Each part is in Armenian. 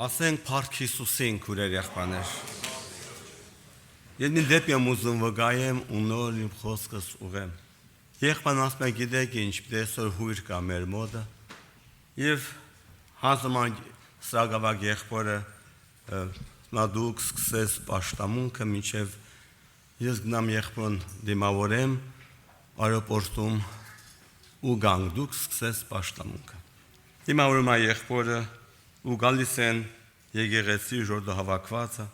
Ասենք Փառք Հիսուսին քուրեր եղբայրներ։ Ես մի դեպք եմ ուզում վկայեմ ու նոր իմ խոսքս ուղեմ։ Եղբայրն ասում է գիտեք ինչ, դեսոր հույր կա մեր մոտը եւ հազման սրագավակ եղբայրը նա դուք սկսես պաշտամունքը մինչեւ ես գնամ եղբայրն դիմավորեմ այրոպորտում ու գանք դուք սկսես պաշտամունքը։ Դիմավորում է եղբայրը ու գալիս են եկեղեցի ժողովուրդը հավաքվածը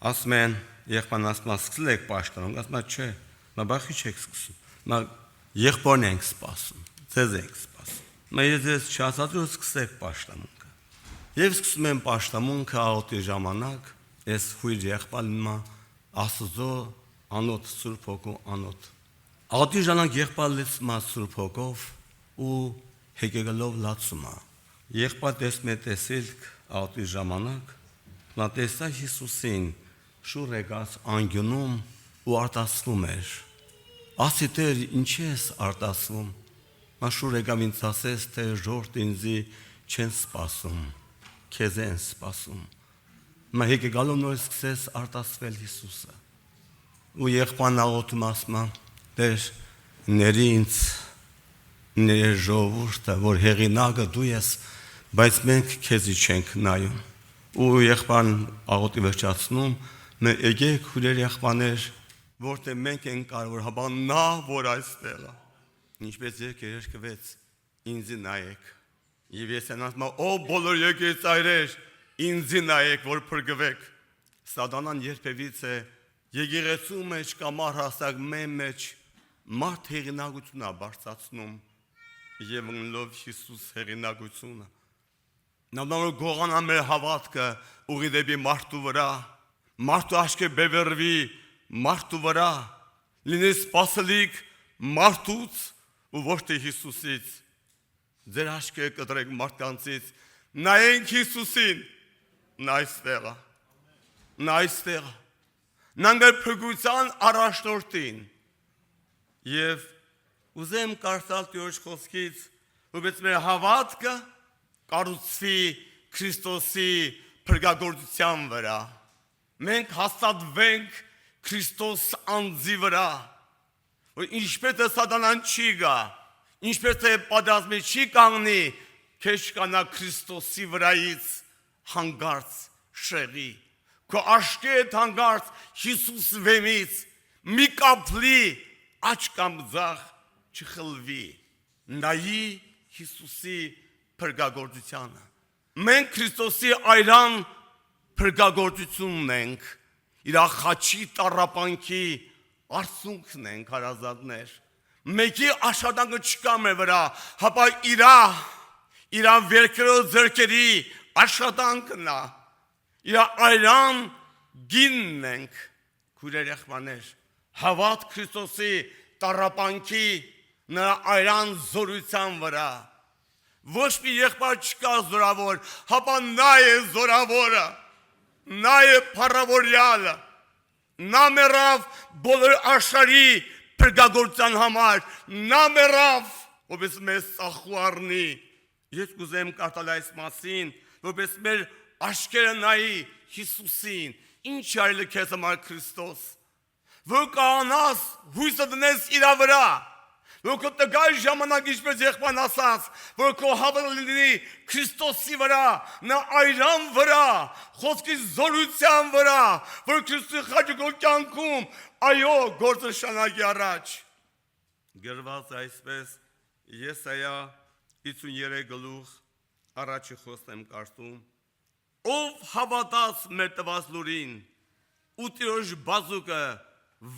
ասում են եղբայրն ասում է սկսել եք պաշտամունք ասում է չէ մա բախի չեք սկսում մա եղբայրն ենք սպասում ձեզ ենք սպասում մա ես չասած որ սկսեք պաշտամունքը եւ սկսում են պաշտամունքը աղոթի ժամանակ ես հույր եղբայրն Աստծո անոթ Սուրբ Հոգու անոթ աղոթի ժամանակ եղբայրը լսում է Սուրբ Հոգով ու հեգեգելով լացում է եղբայր տեսնում է տեսիլք աղոթի ժամանակ նա տեսա Հիսուսին շուռ եկած անկյունում ու արտասվում էր ասի Տեր ինչ ես արտասվում նա շուռ եկավ ինձ ասեց թե ժողովուրդը ինձի չեն սպասում քեզ են սպասում մա հեգեգալով նոր սկսեց արտասվել Հիսուսը ու եղբայրն աղոթում ասում Տեր ների ինձ ներ ժողովուրդը որ հեղինակը դու ես բայց մենք քեզի չենք նայում ու եղբայրն աղոթի վերջացնում մենք եկեք քույրեր եղբայրներ որտեղ մենք ենք կարող հաբա նա որ այստեղ է ինչպես երկերկվեց ինձի նայեք եւ ես ասում եմ ո բոլոր եկեղեցիներ ինձի նայեք որ փրկվեք սատանան երբևիցե եկեղեցու մեջ կամ առհասարակ մեր մեջ մարդ հեղինակություն է բարձրացնում եւ ընկնելով Հիսուս հեղինակությունը նա նոր գողանա մեր հավատքը ուղի դեպի մարդու վրա մարդու աչքը բևեռվի մարդու վրա լինի սпасելիք մարդուց ու ոչ թե Հիսուսից ձեր աչքը կտրեք մարդկանցից նայենք Հիսուսին նա այստեղ նանգեր փրկության առաջնորդին եւ ուզեմ կարդալ Տիրոջ խոսքից որպես մեր հավատքը կառուցվի Քրիստոսի փրկagorցության վրա մենք հաստատվենք Քրիստոս անձի վրա որ ինչպես է սատանան չի գա ինչպես է պատասխանի չի կանգնի քեզ կանա Քրիստոսի վրայից հանգարց շեղի քո աշկետ հանգարց Հիսուս վեմից մի կապլի աչ կամ ձախ չխլվի նայի Հիսուսի փրկagorցությանը մենք Քրիստոսի այրան փրկagorցությունն ենք իր խաչի տառապանքի արցունքն ենք հարազատներ մեկի աշխատանքը չկա մեր վրա հապա իր վերքերով ձեռքերի աշխատանքն է իր այրան գինն ենք քույրեր եղբայրներ հավատ Քրիստոսի տառապանքի նրա այրան զորության վրա ոչ մի եղբայր չկա զորավոր հապա նա է զորավորը նա է փառավորյալը նա մեռավ բոլոր աշխարհի փրկagorցության համար նա մեռավ որպես մեզ ծախու առնի ես կուզեմ կարդալ այս մասին որպես մեր աչքերը նայի Հիսուսին ինչ արել է քեզ համար Քրիստոս որ կանաս հույսը դնես իր վրա որ քո տգայ ժամանակ ինչպես եղբայրն ասաց որ քո հավատը լինի Քրիստոսի վրա նա այրան վրա խոսքի զորության վրա որ Քրիստոսի խաչը քո կյանքում այո գործը շնորհակի առաջ գրված այսպես Եսայա 53 գլուխ առաջի խոսքն եմ կարդում ով հավատաց մեր տված լուրին ու Տիրոջ բազուկը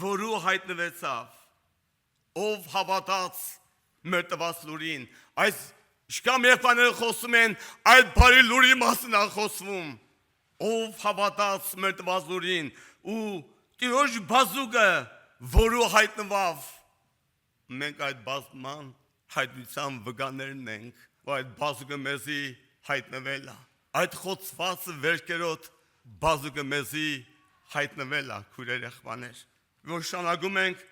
որու հայտնվեցավ ով հավատաց մեր տված լուրին այս շկամ եղբայրները խոսում են այդ բարի լուրի մասին է խոսվում ով հավատաց մեր տված լուրին ու Տիրոջ բազուկը որու հայտնվավ մենք այդ բազման հայտնության վկաներն ենք որ այդ բազուկը մեզի հայտնվել է այդ խոցված վերքերոտ բազուկը մեզի հայտնվել է քույրեր եղբայրներ որ շնորհակում ենք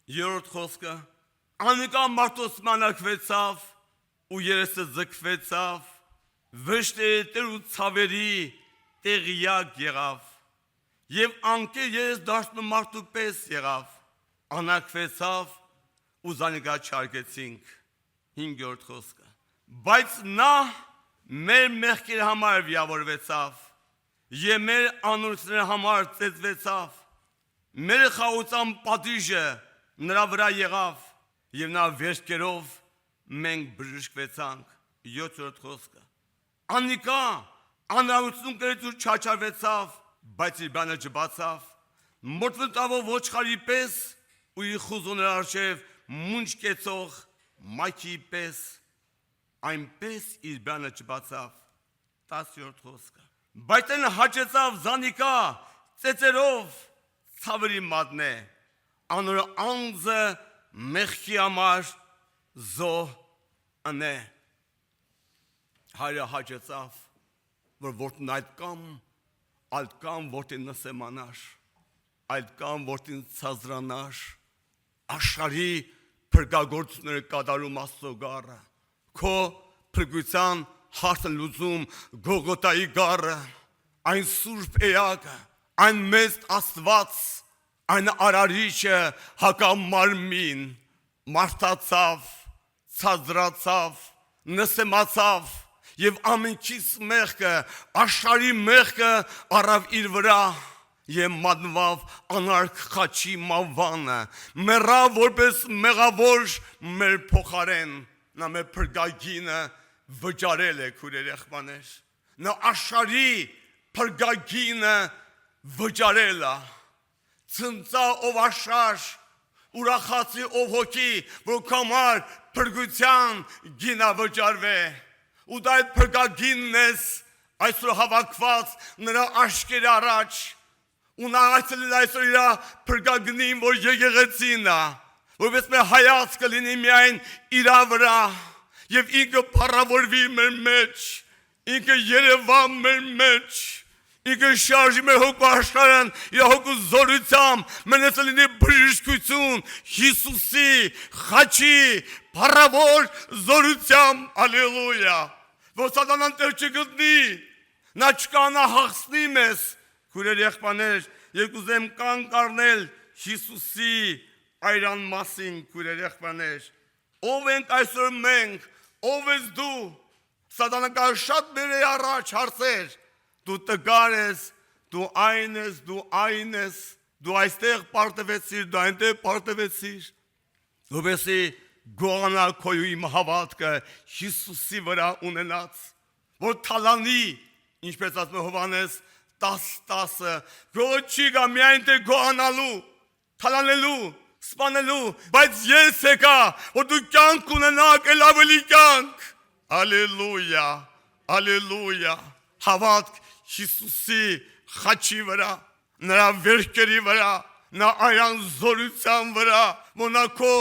երրորդ խոսքը անիկա մարդոս մանակվեցավ ու երեսը ձգվեցավ վշտեր ու ցավերի տեղյակ եղավ եւ անկեր ես դարձնում մարդու պես եղավ անակվեցավ ու զանիկա չարգեցինք 5-րդ խոսքը բայց նա մեր մեղքերի համար վիավորվեցավ եւ մեր անօրենությունների համար ծեծվեցավ մեր խաղաղության պատիժը նրա վրա եղավ եւ նա վերքերով մենք բժշկվեցանք 7-րդ խոսքը անիկա անարություն կրեց ու չաչարվեցավ բայց իր բանը չբացավ մորթվտավով ոչխարի պես ու իր խուզոներ արժև մունջ կեցող մայքի պես այնպես իր բանը չբացավ 10-րդ խոսքը բայց այն հաճեցավ զանիկա ծեծերով ցավերի մատնե անոր անձը մեղքի համար զոհ անե հայրը հաճեցավ որ որդին այդ կամ որդին նսեմանար այդ կամ որդին ցազրանար աշխարհի փրկagorցությունները կատարում Աստծո գառը քո փրկության հարցը լուծում Գողգոթայի գառը այն սուրբ էակը այն մեծ Աստված այն արարիչը հակամարմին մարտացավ ցազրացավ նսեմացավ եւ ամենքից մեղքը աշխարհի մեղքը առավ իր վրա եւ մատնվավ անարք խաչի մավանը մեռավ որպես մեղավոր մեր փոխարեն նա մեր փրկագինը վճարել է քուրեր եղբաներ նա աշխարհի փրկագինը վճարել է ցնծա ով աշխարհ ուրախացի ով հոգի որ կամար փրկության գինա վճարվե ու դա այդ փրկագինն ես այսօր հավաքված նրա աշկերի առաջ ու նա այցելել այսօր իր փրկագնին որ եկեղեցին է որպես մեր հայացքը լինի միայն իր վրա եւ ինքը փառավորվի մեր մեջ ինքը երևա մեր մեջ ինքը շարժի մեր հոգու աշխարհն իր հոգու զորությամբ մենից լինի բժշկություն Հիսուսի խաչի փառավոր զորությամբ ալելույա որ սատանան տեղ չգտնի նա չկանա հաղթնի մեզ քուրեր եղբաներ եւ կուզեմ կանգ առնել Հիսուսի այրան մասին քուրեր եղբաներ ով ենք այսօր մենք ով ես դու սատանան կա շատ բերե առաջ հարցեր դու տգար ես դու այն ես դու այն ես դու այստեղ պարտվեցիր դու այնտեղ պարտվեցիր որովհետեւ գողանա քոյու իմ հավատքը Հիսուսի վրա ունենած որ թալանի ինչպես ասում է Հովհաննես 10:10 գողը չի գա միայն թե գողանալու թալանելու սպանելու բայց ես եկա որ դու կյանք ունենաք ել ավելի կյանք ալելույա ալելույա հավատք Հիսուսի խաչի վրա նրա վերքերի վրա նա այրան զորության վրա մոնակո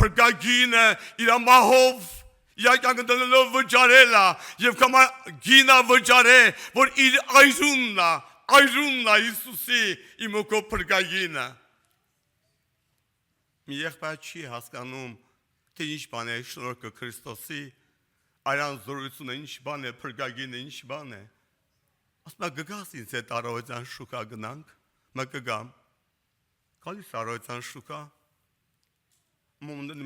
փրկագինը իր մահով իր կյանքը դնելով վճարելա եւ կամա գինա վճարե որ իր այրունն է Հիսուսի իմ օկո փրկագինը մի եղբայր չի հասկանում թե ինչ բան է շնորհքը Քրիստոսի այրան զորությունը ինչ բան է փրկագինը ինչ բան է ասма գգաս ինձ այդ առողջան շուկա գնանք մը կգամ գալիս առողջան շուկա մոնդն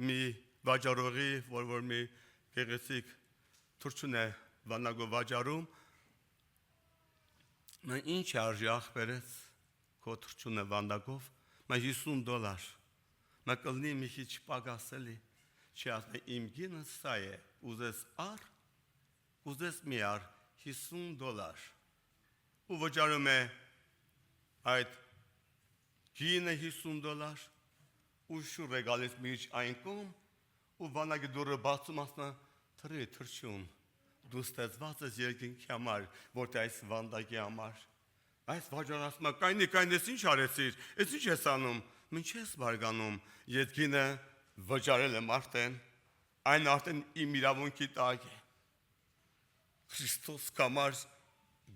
մի վաճառողի որ մի գեղեցիկ թուրքն է վանագո վաճառում նա ինչ արժի ախպերեց քո թուրքն է վանդակով մա $50 մա կլնի մի քիչ պակասելի չի ասում իմ գինը սա է ուզես առ ուզես մի առ $50 ու վճարում է այդ գինը $50 ու շուռ է գալիս միջ այն կողմ ու վանագի դուրը բացում ասնա թրի թրչուն դու ստեղծված ես երկինքի համար որտե այս վանդակի համար այս վաճառը ասում է կայնի ես ինչ արեցիր ես ինչ ես անում ինչ ես բարգանում ես գինը վճարել եմ արդեն այն արդեն իմ իրավունքի տակ է Քրիստոս կամար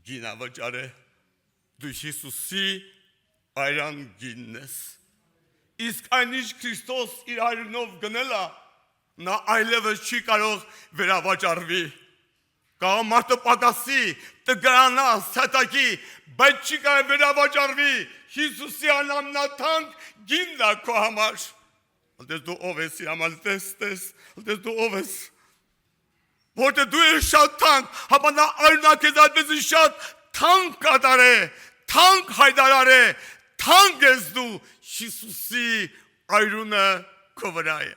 գինա վճարե դու Հիսուսի այրան գինն ես իսկ այնիշ Քրիստոս իր այրունով գնելա նա այլևս չի կարող վերավաճառվի Կամ մարդը պակասի, տգրանա, սատակի, բայց չի կարող վերավաճառվի Հիսուսի անամնաթանք գիննա քո համար։ Ալտես դու ով ես համար, տես, ալտես դու ով ես։ Որտե դու ես շատ թանկ, հապա նա այրնա քեզ այդպես շատ թանկ կատար է, թանկ հայդարար է, թանկ ես դու Հիսուսի այրունը քո վրա է։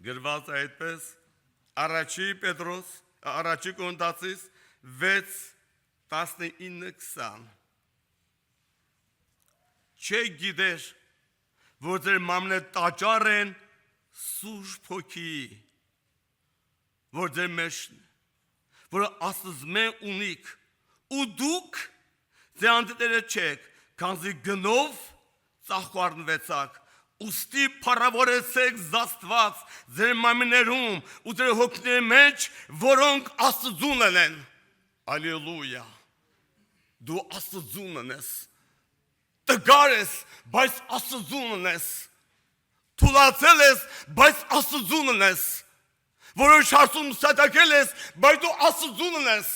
Գրված է այդպես Առաջի Պետրոս, Առաջի Կորինթացիս 6:19-20 Չէ գիտեր, որ ձեր մամնե տաճար են Սուրբ Հոգի, որ ձեր մեջն, որ Աստծմե ունիք, ու դուք ձեանտերը չեք, քանզի գնով ծաղկարնվեցաք, ուստի փառավորեցեք Աստված ձեր մամիներում ու ձեր հոգիների մեջ, որոնք Աստծուն են։ Ալելույա։ Դու Աստծուն ես։ Տգար ես, բայց Աստծուն ես։ Թուլացել ես, բայց Աստծուն ես։ Որոշ հարցում սատակել ես, բայց դու Աստծուն ես։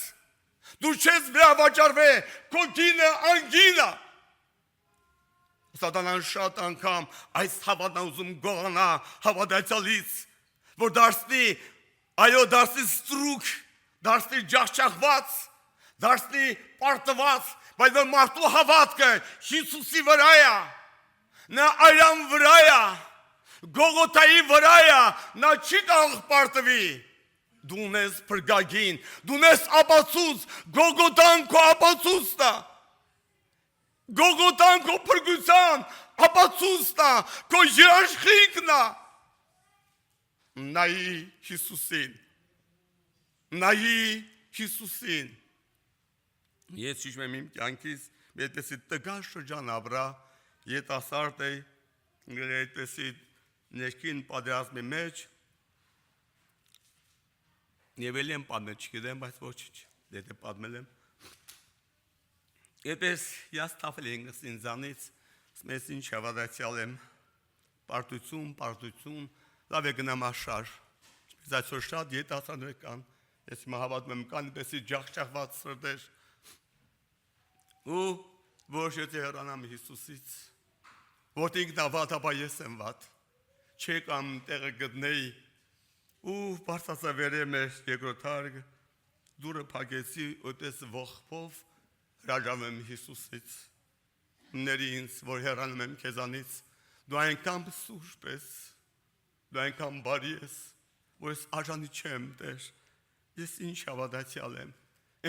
Դու չես վերավաճառվի, քո գինը անգինա։ Սատանան շատ անգամ այս հավատն ուզում գողանա հավատացյալից, որ դարձնի, այո, դարձնի ստրուկ, դարձնի ջախջախված, դարձնի պարտված, բայց որ մարդու հավատքը Հիսուսի վրա է, նա այրան վրա է, Գողոթայի վրա է, նա չի կարող պարտվի։ Դու ունես փրկագին, դու ունես ապացույց, Գողոթան քո ապացույցն է։ Գողոթան քո փրկության ապացույցն է, քո երաշխիքն է։ Նայի Հիսուսին։ Նայի Հիսուսին։ Ես հիշում եմ իմ կյանքից, այդպեսի տգար շրջան ապրա, երիտասարդ էի, այդպեսի ներքին պատերազմի մեջ, եւ էլ եմ պատմել, չգիտեմ, բայց ոչինչ, եթե պատմել եմ։ Այդպես ես թափել ենք ինձանից, ես ինչ հավատացյալ եմ, պարտություն, լավ է գնամ աշխարհ, ես այսօր շատ երիտասարդներ կան, ես հիմա հավատում եմ կան այդպեսի ջախջախված սրտեր, ու որոշեցի հեռանամ Հիսուսից, որտեղ ինքն ավատ, ապա ես եմ վատ, չեկամ տեղը գտնեի, ու բարձրացա վերև մեր երկրորդ հարկը, դուրը փակեցի, այդպես ողբով հրաժարվում եմ Հիսուսից, ների ինձ, որ հեռանում եմ քեզանից, դու այնքան սուրբ ես, դու այնքան բարի ես, որ ես արժանի չեմ, Տեր, ես ինչ հավատացյալ եմ,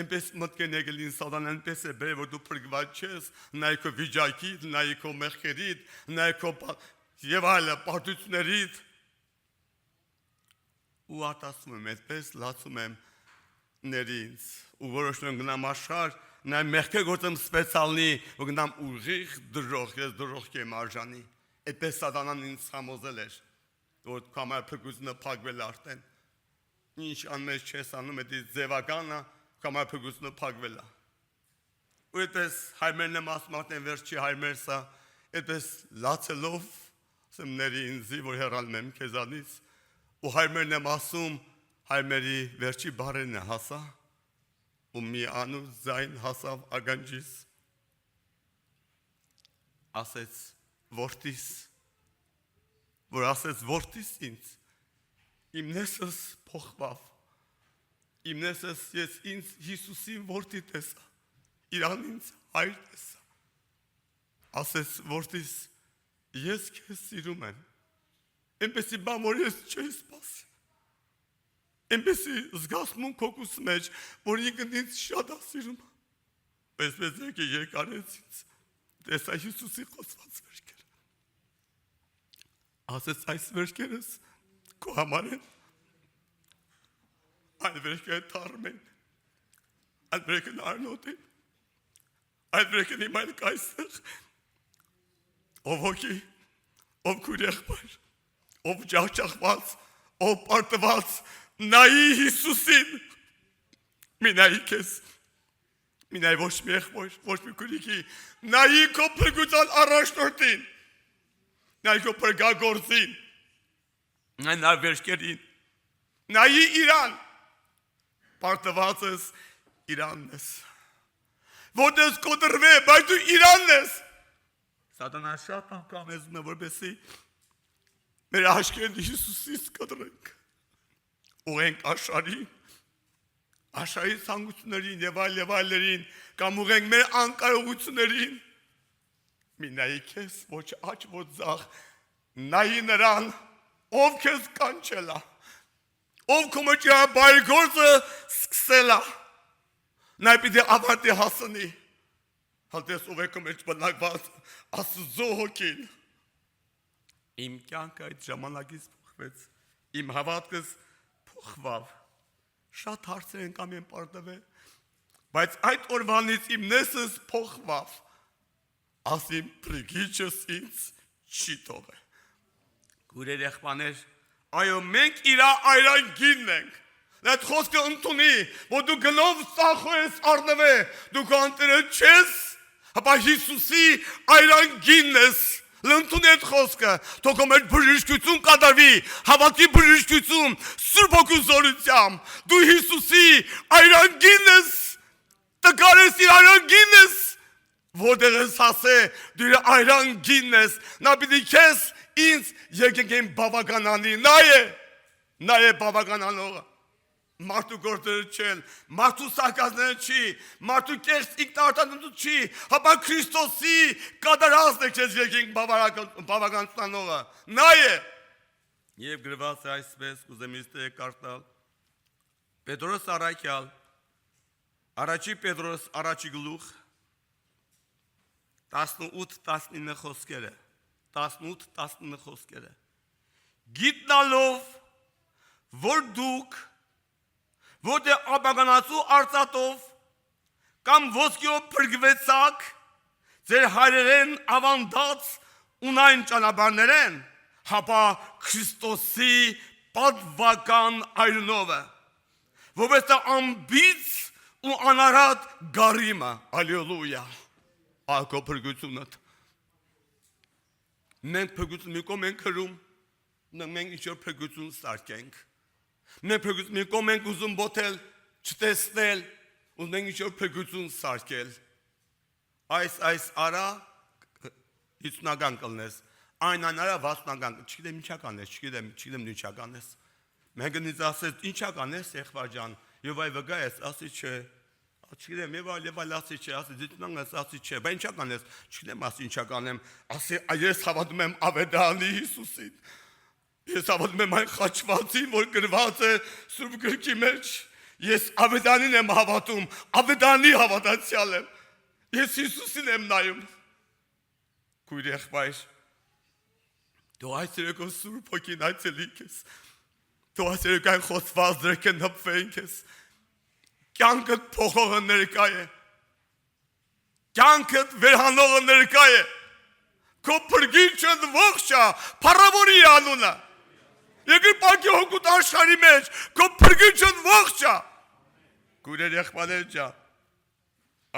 այնպես մտքեն եկել ինձ սատանան այնպես է բերել, որ դու փրկված չես, նայ քո վիճակիդ, նայ քո մեղքերիդ, նայ քո եւ այլ պարտություններիդ, ու արտասում եմ, այդպես լացում եմ ների ինձ, ու որոշում եմ գնամ աշխարհ, նայ մեղքը գործեմ սպեցիալնի, որ գնամ ուղիղ դրող, ես դրող կեմ արժանի, այդպես սատանան ինձ համոզել էր, որ կամար փրկությունը փակվել արդեն, ինչ անմեջ չես անում, էդի ձևականը, կամար փրկությունը փակվել է, ու այդպես հայրմերն եմ ասում արդեն վերջի հայրմերս է, այդպես լացելով, ասեմ ների ինձի, որ հեռանում եմ քեզանից, ու հայրմերն եմ ասում, հայրմերի վերջի բառերն է հասա, ու մի անու զայն հասավ ագանջիս, ասեց որդիս, որ ասեց որդիս ինձ, իմ նեսս փոխվավ, իմ նեսս ես ինձ Հիսուսին որդի տեսա, իրան ինձ հայր տեսա, ասեց որդիս, ես քեզ սիրում եմ, այնպեսի բան, որ ես չի սպասի, այնպեսի զգացմունք հոգուս մեջ, որ ինքն ինձ շատ ասիրում, այսպես եկի եկարեց ինձ, տեսա Հիսուսի խոսված վերքերը, ասեց այս վերքերս քո համար են, այդ վերքերը թարմ են, այդ վերքն արնոտ են, այդ վերքն իմ այլ կայստեղ, ով հոգի, ով քուր եղբայր, ով ջախջախված, ով պարտված, նայի Հիսուսին, մի նայի քեզ, մի նայի ոչ մի եղբայր, ոչ մի քուրիկի, նայի քո փրկության առաջնորդին, նայի քո փրկագործին, նայի վերջերին, նայի իրան, պարտված ես Իրանն ես։ Որտես կոտրվե, բայց դու Իրանն ես։ Սատանան շատ անգամ էզում է, որպեսի մեր աշկերն Հիսուսից կտրենք։ Ուղենք աշխարհին, աշխարհի ցանկություններին եւ այլերին, կամ ուղենք մեր անկարողություններին։ Մի նայի քեզ, ոչ աճ, ոչ ձախ, նայի նրան, ով քեզ կանչելա, ով քո մեջ բարի գործը սկսելա, նա պիտի ավարտի հասնի, հալտես ով է քո մեջ բնակված Աստծո հոգին։ Իմ կյանքը այդ ժամանակից փոխվեց, իմ հավատքս փոխվավ, շատ հարցեր են կամ են պարտվել, բայց այդ օրվանից իմ նեսս փոխվավ, ասիմ պրիգիչս ինձ չի թողե։ Գուրեր եղբաներ, այո, մենք իրա այրանգինն ենք, այդ խոսքը ընդունի, որ դու գնով սախո ես արնվե, դու կանտերը չես, հապա Հիսուսի այրանգինն ես, լընդունի այդ խոսքը, թող մեր բժշկություն կատարվի, հավատքի բժշկություն, Սուրբ Հոգու զորությամբ, դու Հիսուսի այրանգինն ես, տկար ես իր այրանգինն ես, որտեղ ես ասե, դու իր այրանգինն ես, նա պիտի քեզ ինձ եկենք բավականանի, նա է բավականանողը, մարդու գործերը չել, մարդու սակազները չի, մարդու կեղծ ինքնարտադրություն չի, հապա Քրիստոսի կատարածն է քեզ եկենք բավականանողը, նա է։ Եվ գրված է այսպես, կուզեմ իստե կարդալ, Պետրոս առաքյալ, առաջի Պետրոս առաջի գլուխ 18-19 խոսքերը, 18-19 խոսքերը, գիտնալով, որ դուք, որտեղ ապականացու արծաթով կամ ոսկիով փրկվեցաք, ձեր հայրերեն ավանդած ունայն ճանապարհներ են, հապա Քրիստոսի պատվական այրնով է, որովհետև անբիծ ու անարատ գարիմը, ալելույա, ակո փրկությունդ։ Մենք փրկություն մի կողմ ենք հրում, մենք ինչ-որ փրկություն սարքենք։ Մենք փրկություն մի կողմ ենք ուզում բոթել, չտեսնել, ու մենք ինչ-որ փրկություն սարքել։ Այս արա 50-ական կլնես, այն արա 60-ական, չգիտեմ ինչա կանես, չգիտեմ ինչա կանես։ Մենք ինձ ասեց, ինչա կանես, եղբայր ջան, եւ այ վգա ես, ասի չէ, չգիտեմ, եւ այլ ասի չէ, ասի դիտնան ես, ասի չէ, բայց ինչա կանես, չգիտեմ, ասի ինչա կանեմ, ասի ես հավատում եմ Ավետարանի Հիսուսին, ես հավատում եմ այն խաչվածին, որ գրված է Սուրբ գրքի մեջ, ես Ավետարանին եմ հավատում, Ավետարանի հավատացյալ եմ, ես Հիսուսին եմ նայում, քույր եղբայր, դու այս երեկո Սուրբ Հոգին այցելիկ ես, դու այս երեկո այն խոսված դրքեն հպվենք ես, կյանքդ փոխողը ներկա է, կյանքդ վերհանողը ներկա է, քո փրկիչն ողջ է, փառավորի անունը, Երկրպագի հոգուտ աշխարհի մեջ, քո փրկիչն ողջ է, քույրեր եղբայրներ ջան,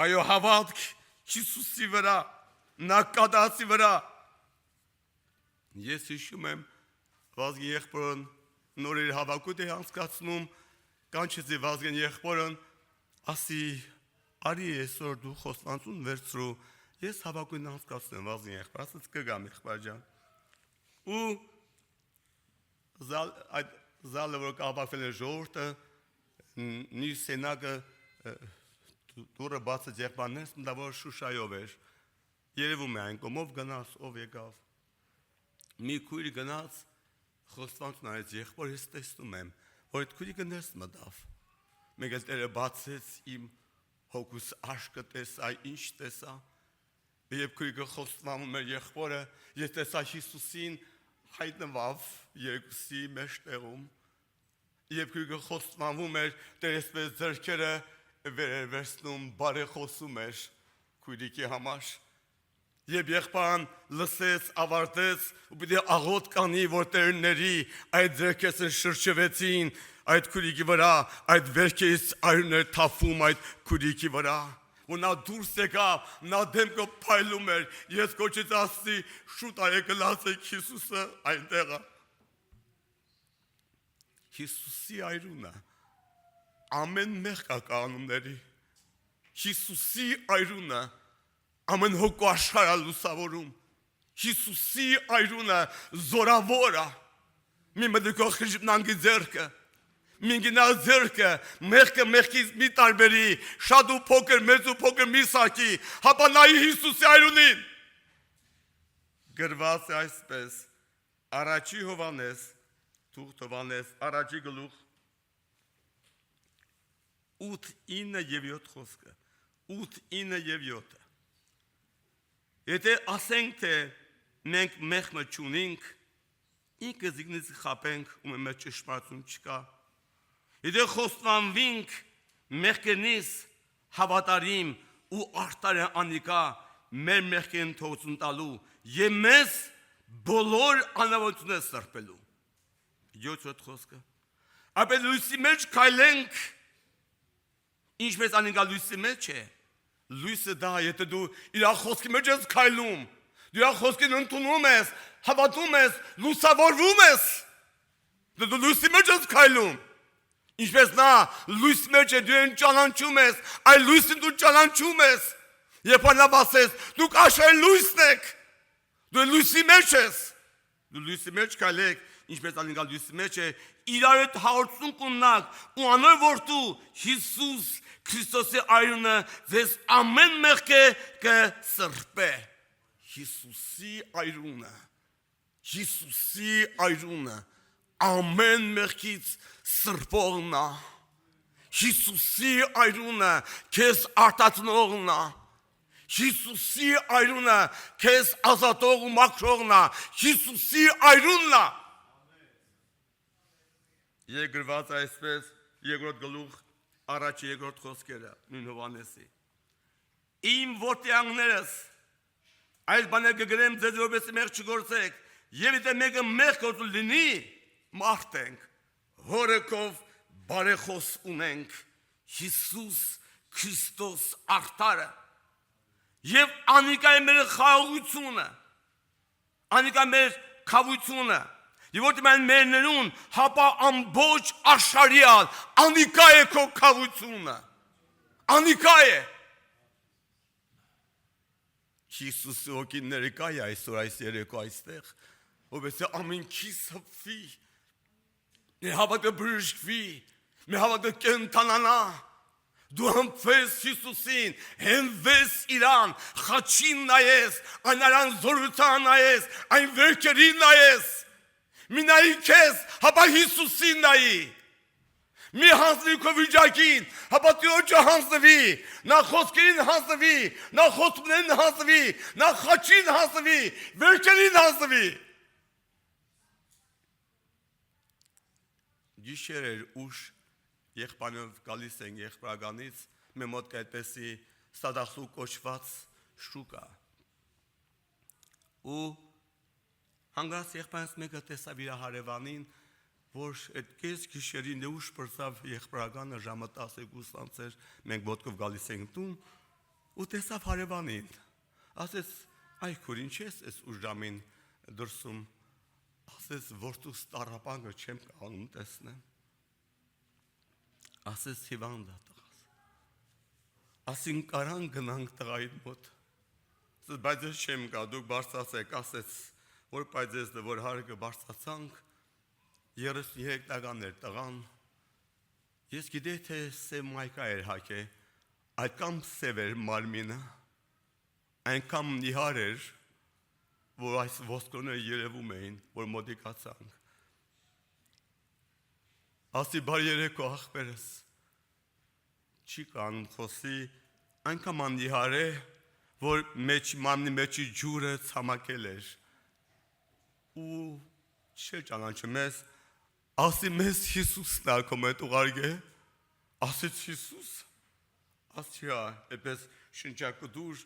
այո հավատք Հիսուսի վրա, նա կատարածի վրա, ես հիշում եմ, Վազգեն եղբորն նոր իր հավաքույթ է անցկացնում, կանչեցի Վազգեն եղբորն, ասի, արի այսօր դու խոստացում վերցրու, ես հավաքույթ անցկացնեմ Վազգեն եղբոր, ասաց կգամ եղբայր ջան, ու այդ զալը, որ կհավաքվել է ժողովուրդը, նույն սենակը դուրը բացեց եղբայրներս, մտավոր Շուշայով էր, երևում է այն կողմով գնաց, ով եկավ, մի քույր գնաց, խոստանություն արեց եղբոր, ես տեսնում եմ, որ այդ քույրիկը ներս մտավ, մեկ էլ Տերը բացեց իմ հոգուս աշկը տեսա, ինչ տեսա, եւ քույրիկը խոստանում էր եղբորը, ես տեսա Հիսուսին հայտնվավ երկուսի մեջտեղում, եւ քույրիկը խոստանում էր, Տերեսպես ձեռքերը վերվերցնում, բարեխոսում էր քույրիկի համար, Եվ եղբայրն լսեց, ավարտեց, ու պիտի աղոտ կանի, որ Տերների այդ ձեռքերը շրջվեցին այդ քուրիկի վրա, այդ վերքերից այրներ թափում այդ քուրիկի վրա, ու նա դուրս եկավ, նա դեմքը փայլում էր, ես կոչեց ասի, շուտ արեք լացեք Հիսուսը այնտեղը։ Հիսուսի այրունը, ամեն մեղքականունների Հիսուսի այրունը ամեն հոգու աշխարհը լուսավորում Հիսուսի այրունը զորավոր է մի մտքով խժիպնանգի ձեռքը Մինգինա ձեռքը մեղքը մեղքից մի տարբերի շատ ու փոքր մեծ ու փոքր մի սակի հապա նայի Հիսուսի այրունին գրված է այսպես Առաջի Հովհաննես Թուղթ Հովհաննես առաջի գլուխ 8:9-7 խոսքը 8:9-7 Եթե ասենք թե մենք մեղքը չունենք ինքը զիգնից խապենք ու մեր ճշմարտություն չկա Եթե խոստովանվենք մեղքերնից հավատարիմ ու արդար անիկա մեր մեղքերն թողություն տալու եւ մեզ բոլոր անավությունները սրբելու 7 խոսքը ապա լույսի մեջ քայլենք ինչպես անիկա լույսի մեջ է լույսը դա եթե դու իր խոսքի մեջ ես քայլում դու իր խոսքին ընդունում ես հավատում ես լուսավորվում ես դու լույսի մեջ ես քայլում Ինչպես նա լույս մեջ է դու են ճանաչում ես, այլ լույսին դու ճանաչում ես, երբ անավ ասես, դուք աշխարհի լույսն եք, դու լույսի մեջ ես, դու լույսի մեջ քայլեք, ինչպես անիկա լույսի մեջ է, իրար հետ հաղորդություն կունենաք ու անոր որդու Հիսուս Քրիստոսի այրունը ձեզ ամեն մեղքը կսրբե, Հիսուսի այրունը ամեն մեղքից սրբողն է Հիսուսի այրունը քեզ արտացնողն է Հիսուսի այրունը քեզ ազատող ու մաքրողն է Հիսուսի այրունն է Եգրված այսպես երկրորդ գլուխ առաջի երկրորդ խոսքերը նույն Հովհաննեսի Իմ որդեաններս այս բանը կգրեմ ձեզ որպես մեղք չգործեք եւ եթե մեկը մեղք գործու լինի մարդենք Հորեկով բարեխոս ունենք Հիսուս Քրիստոս արդարը եւ անիկա է մեր խաղաղությունը անիկա մեր քավությունը եւ որ մենք մերներուն հապա ամբողջ աշխարհիալ անիկա է քո քավությունը անիկա է Հիսուսի ոգին ներկա է այսօր այս երեկո այստեղ ովքեր ամենքի սփվի Մեր հավատը բժշկվի, մեր հավատը կենթանանա, դու հմվես Հիսուսին, հենվես իրան, խաչին նայես, այն արան զորության նայես, այն վերքերին նայես, մի նայի քեզ, հապա Հիսուսին նայի, մի հանձնի քո վիճակին, հապա Տիրոջը հանձնվի, նա խոսքերին հանձնվի, նա խոստումներին հանձնվի, նա խաչին հանձնվի, վերքերին հանձնվի Գիշեր էր ուշ եղբայրով գալիս են եղբայրականից մեր մոտ կայտեսի սադախսու կոչված շուկա ու հանգած եղբայրս մեկը տեսավ իր հարևանին որ այդ կես գիշերին ուշ բրծավ եղբայրականը ժամը 12:20 մենք ոտքով գալիս ենք տուն ու տեսավ հարևանին ասեց այ քուր ինչ ես այս ուշ ժամին դրսում Ասես որդուս տարապանգը չեմ կանում տեսնեմ Ասես հիվանդ է տղաս Ասին կարան գնանք տղային մոտ Ասես բայց ես չեմ կա դուք բարձացեք ասեց որ բայց ես որ հարգը բարձացանք 33 տական էր տղան Ես գիտեի թե սև մայկա էր հակե այդքան սև էր մարմինը այնքան նիհար էր որ այս ոսկորները երևում էին, որ մոտիկացանք։ Ասի բար երեկո աղբերս, չի կան խոսի, այնքան անդիհար է, որ մամնի մեջի ջուրը ցամաքել էր։ Ու չէ ճանաչում ես, ասի մեզ Հիսուսն արկում է ուղարգե, ասեց Հիսուս, ասի հա, էպես շնչակը դուր,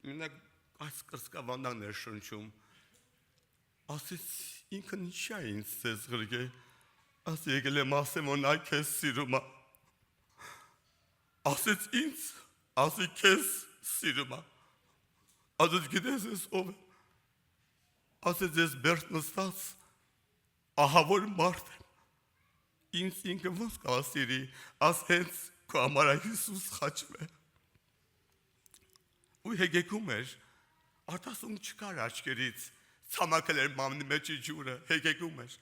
մինակ այս կրսկավանդան էր շնչում, ասեց ինքն ինչա ինձ ձեզ գրգե, ասի եկել եմ ասեմ որ նա քեզ սիրում է, ասեց ինձ, ասի քեզ սիրում է, ասեց գիտես ես ով է, ասեց ես բերդ նստած, ահավոր մարդ եմ, ինձ ինքը ոնց կասիրի, ասենց քո համար Հիսուս խաչվե։ Ու հեգեկում էր, արտասում չկար աչքերից, ցամաքել էր մամնի մեջի ջուրը, հեգեկում էր։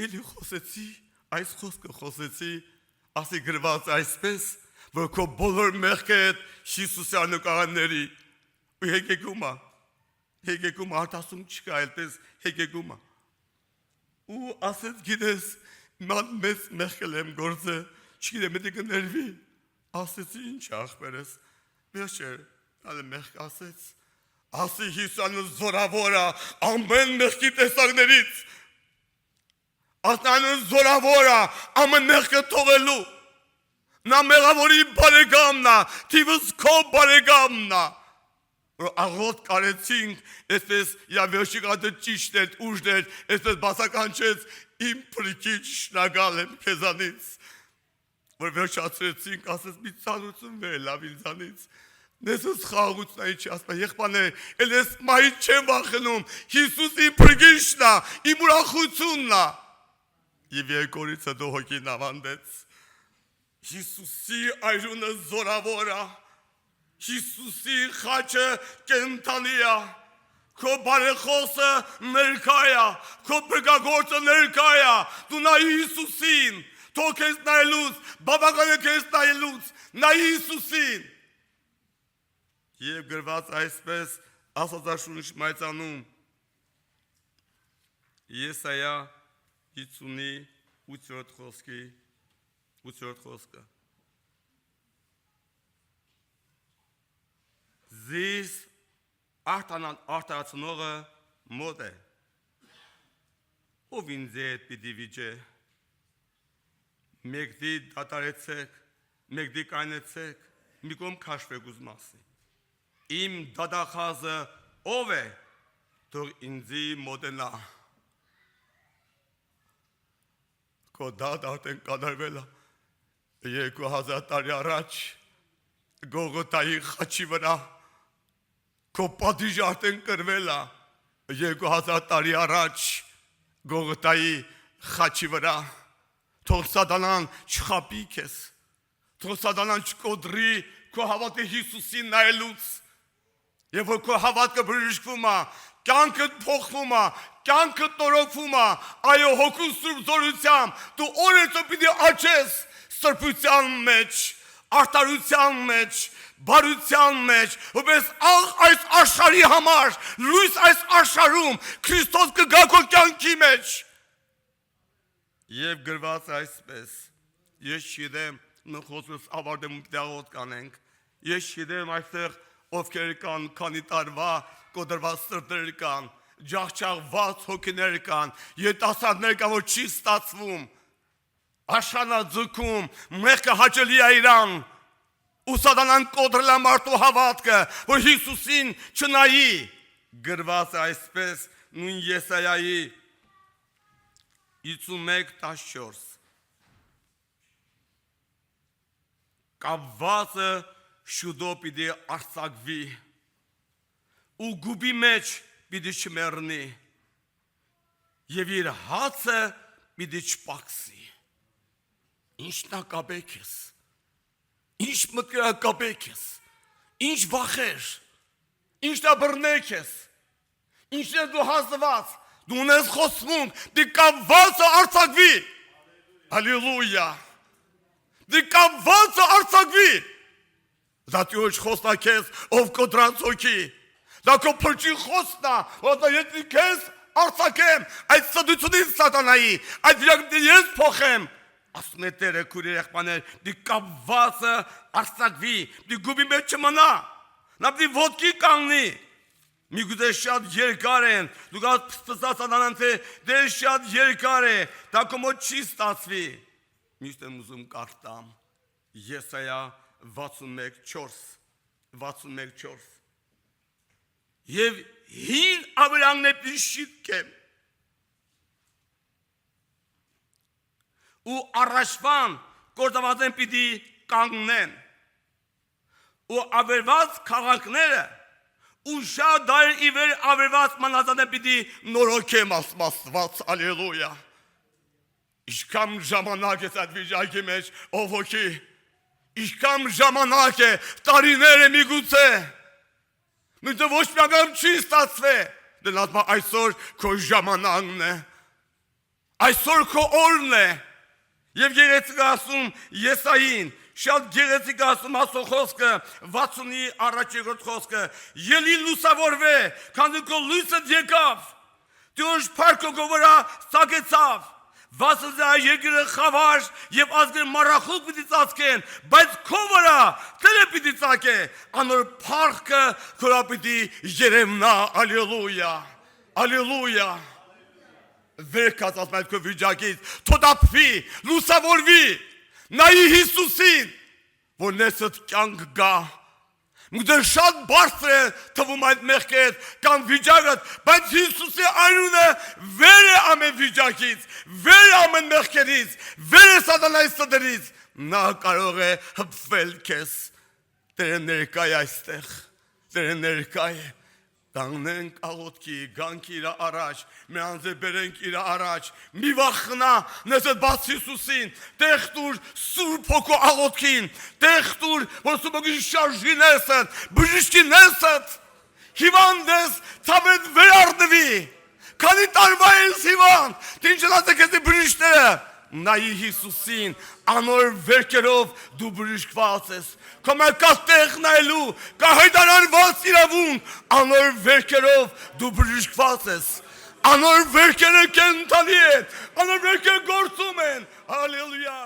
Էլի խոսեցի, այս խոսքը խոսեցի, ասի գրված այսպես, որ քո բոլոր մեղքերդ Հիսուսյան նկարանների ու հեգեկում արտասում չկա այլպես հեգեկում ու ասեց գիտես ման մեծ մեղքել եմ գործը չգիտեմ եթե կներվի ասեցի ինչ ախպերս վերջեր ալը մեղք ասեց ասի Հիսուսյանը զորավորա ամեն մեղքի տեսակներից ասնանը զորավորա ամեն մեղքը թողելու նա մեղավորի բարեկամն է թիվս քո բարեկամն է որ աղոտ կարեցինք, այսպես վերջի կատը ճիշտ էր, ուժն էր, այսպես բասականչեց, իմ պրիկիչ շնագալ եմ կեզանից, որ վերջացրեցինք, ասես մի ծանություն վերելավ ինձանից, նեսս խաղաղությունն է չի ասպա, եղբաներ, էլ ես մայից չեմ վախենում, Հիսուս իմ պրիկիչն է, իմ ուրախությունն է, և երկորից հետո հոգին ավանդեց, Հիսուսի այրունը զորավոր է, Հիսուսի խաչը կենթանի է, քո բարեխոսը ներկա է, քո փրկագործը ներկա է, դու նայի Հիսուսին, թող քեզ նայելուց, բավական է քեզ նայելուց, նայի Հիսուսին։ Եվ գրված այսպես Աստվածաշունչ մայծանում Եսայա 50-ի 8-րդ խոսքը Զիս արտարացնողը մոտ է, ով ինձ հետ պիտի վիճե, մեկդի դատարեցեք, մեկդի կայնեցեք, մի կողմ քաշվեք ուզմասի, իմ դադախազը ով է, թող ինձի մոտենա, քո դատ արդեն կատարվել է, 2000 տարի առաջ, Գողգոթայի խաչի վրա, քո պատիժը արդեն կրվել է 2000 տարի առաջ Գողգոթայի խաչի վրա թող սատանան չխաբի քեզ թող սատանան չկոտրի քո հավատը Հիսուսին նայելուց եւ որ քո հավատքը բժշկվում է կյանքդ փոխվում է կյանքդ նորոգվում է այո հոգու սուրբ զորությամբ դու օրեցօր պիտի աճես սրբության մեջ արտարության մեջ, բարության մեջ, որպես այս աշխարհի համար, լույս այս աշխարհում, Քրիստոս կգա քո կյանքի մեջ։ Եվ գրված այսպես, ես չգիտեմ, խոսքս ավարտեմ դեղոտ կանենք, ես չգիտեմ այստեղ ովքեր կան, քանի տարվա կոտրված սրտեր կան, ջախջախված հոգիներ կան, երիտասարդներ կան, որ չի ստացվում, Աշխանաձգում, մեղքը հաճելի է իրան, ու սատանան կոտրել է մարդու հավատքը, որ Հիսուսին չնայի, գրված այսպես նույն Եսայայի 51:14 Կապվածը շուտով պիտի արձակվի, ու գուբի մեջ պիտի չմեռնի, և իր հացը պիտի չպակսի։ Ինչ-նա կապեք ես, ինչ մտքրա կապեք ես, ինչ վախեր, ինչ-նա բռնեք ես, ինչ-նա դու հազված, դու ունես խոսմունք, դի կապվածը արձակվի, հալիլույա, դի կապվածը արձակվի, դա տյուղ խոսնա քեզ, ով կոտրած հոգի, դա քո փրջի խոսնա, որ դա ետնի քեզ արձակեմ, այդ սդությունից սատանայի, այդ վիրակմտի ես փոխեմ, ասում է Տերը քուրի եղբայրներ, դի կապվածը արձակվի, դի գուբի մեջ չմնա, նա պիտի ոտքի կանգնի, միգուցե շատ երկար են, դու գաս պսպսացանան թե դե շատ երկար է, դա քո մոտ չի ստացվի, միշտ եմ ուզում կարդամ, Եսայա 61:4 և հին ավերանն է պիտի շիտկեմ, ու առաջվան գործավազեն պիտի կանգնեն, ու ավերված քաղաքները, ու շատ դայր իվեր ավերված մանազան է պիտի նորոքեմ ասմասված, ալելույա, Իշքան ժամանակ է այդ վիճակի մեջ, ով հոգի, իշքան ժամանակ է, տարիներ է միգուցե, նույնը ոչ միանգամ չի ստացվե, դնած բա այսօր քո ժամանակն է, այսօր քո օրն է, և գեղեցիկ ասում Եսային, շատ գեղեցիկ ասում ասո խոսքը, 60-ի առաջերորդ խոսքը, ելի լուսավորվե, քանի քո լույսը եկավ, Տիրոջ փառքը քո վրա ծագեցավ, վասնզա երկրը խավար և ազգերը մարախուկ պիտի ծածկեն, բայց քո վրա Տերը պիտի ծագե, անոր փառքը քո վրա պիտի երևնա, ալելույա, ալելույա, վեր կացած այդ քո վիճակից, թոդափվի, լուսավորվի, նայի Հիսուսին, որ ներսդ կյանք գա, Մուդեր շատ բարձր է թվում այդ մեղքերդ կամ վիճակդ, բայց Հիսուսի անունը վեր է ամեն վիճակից, վեր է ամեն մեղքերից, վեր է սատանայի սդրից, նա կարող է հպվել քեզ, Տերը ներկա է այստեղ, Տերը ներկա է, կանգնենք աղոթքի, գանք իր առաջ, մեր անձը բերենք իր առաջ, մի վախնա, նեզդ բաց Հիսուսին, տեղ տուր Սուրբ Հոգու աղոթքին, տեղ տուր, որ Սուրբ Հոգի շարժի ներսդ, բժշկի ներսդ, հիվանդես ցավետ վերարդվի, քանի տարվա ես հիվանդ, թե ինչ ասե քեզ բժիշկները, նայի Հիսուսին, անոր վերքերով դու բժշկված ես, քո մեկած տեղ նայելու, կա հայտարարված իրավունք, անոր վերքերով դու բժշկված ես, անոր վերքերը կենդանի են, անոր վերքերը գործում են, հալելույա,